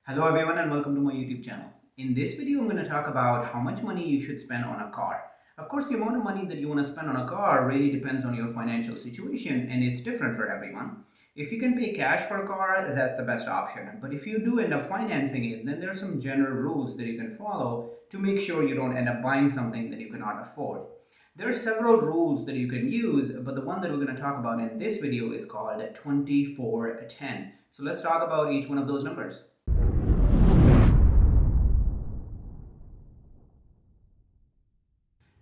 Hello everyone and welcome to my YouTube channel. In this video, I'm going to talk about how much money you should spend on a car. Of course, the amount of money that you want to spend on a car really depends on your financial situation and it's different for everyone. If you can pay cash for a car, that's the best option. But if you do end up financing it, then there are some general rules that you can follow to make sure you don't end up buying something that you cannot afford. There are several rules that you can use, but the one that we're going to talk about in this video is called 24-10. So let's talk about each one of those numbers.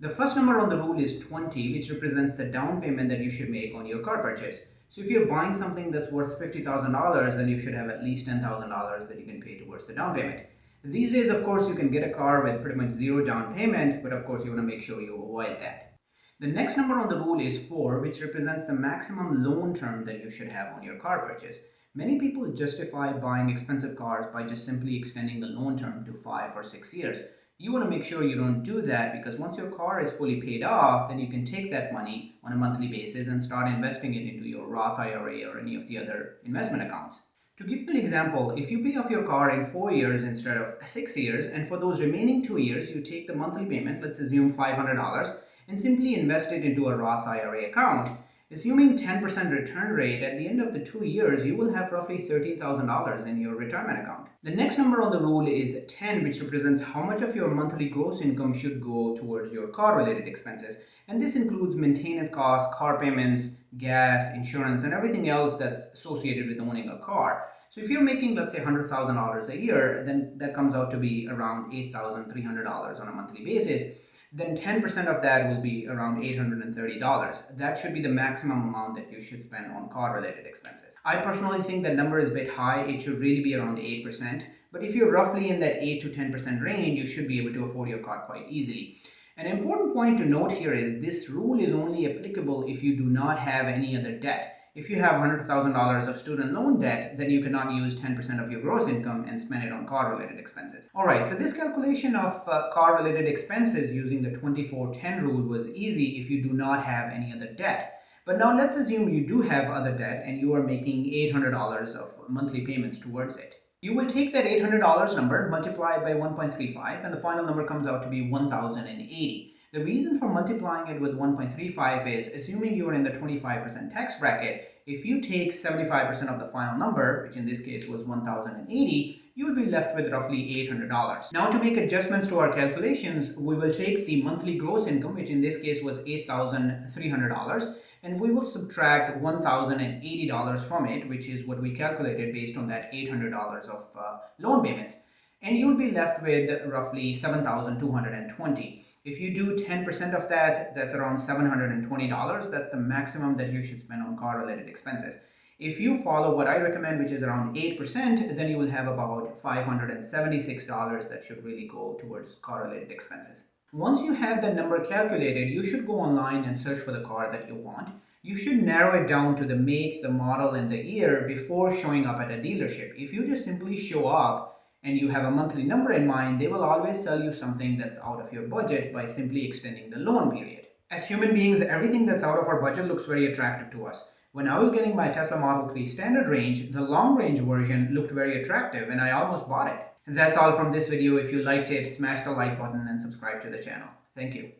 The first number on the rule is 20, which represents the down payment that you should make on your car purchase. So if you're buying something that's worth $50,000, then you should have at least $10,000 that you can pay towards the down payment. These days, of course, you can get a car with pretty much zero down payment, but of course, you want to make sure you avoid that. The next number on the rule is 4, which represents the maximum loan term that you should have on your car purchase. Many people justify buying expensive cars by just simply extending the loan term to 5 or 6 years. You want to make sure you don't do that because once your car is fully paid off, then you can take that money on a monthly basis and start investing it into your Roth IRA or any of the other investment accounts. To give you an example, if you pay off your car in 4 years instead of 6 years, and for those remaining 2 years, you take the monthly payment, let's assume $500, and simply invest it into a Roth IRA account. Assuming 10% return rate, at the end of the 2 years, you will have roughly $13,000 in your retirement account. The next number on the rule is 10, which represents how much of your monthly gross income should go towards your car-related expenses. And this includes maintenance costs, car payments, gas, insurance, and everything else that's associated with owning a car. So if you're making, let's say, $100,000 a year, then that comes out to be around $8,300 on a monthly basis. Then 10% of that will be around $830. That should be the maximum amount that you should spend on car-related expenses. I personally think that number is a bit high. It should really be around 8%. But if you're roughly in that 8 to 10% range, you should be able to afford your car quite easily. An important point to note here is this rule is only applicable if you do not have any other debt. If you have $100,000 of student loan debt, then you cannot use 10% of your gross income and spend it on car-related expenses. Alright, so this calculation of car-related expenses using the 24-10 rule was easy if you do not have any other debt. But now let's assume you do have other debt and you are making $800 of monthly payments towards it. You will take that $800 number, multiply it by 1.35, and the final number comes out to be 1,080. The reason for multiplying it with 1.35 is, assuming you are in the 25% tax bracket, if you take 75% of the final number, which in this case was 1,080, you will be left with roughly $800. Now to make adjustments to our calculations, we will take the monthly gross income, which in this case was $8,300, and we will subtract $1,080 from it, which is what we calculated based on that $800 of loan payments. And you'll be left with roughly $7,220. If you do 10% of that, that's around $720. That's the maximum that you should spend on car-related expenses. If you follow what I recommend, which is around 8%, then you will have about $576 that should really go towards car-related expenses. Once you have that number calculated, you should go online and search for the car that you want. You should narrow it down to the make, the model, and the year before showing up at a dealership. If you just simply show up and you have a monthly number in mind, they will always sell you something that's out of your budget by simply extending the loan period. As human beings, everything that's out of our budget looks very attractive to us. When I was getting my Tesla Model 3 standard range, the long range version looked very attractive and I almost bought it. That's all from this video. If you liked it, smash the like button and subscribe to the channel. Thank you.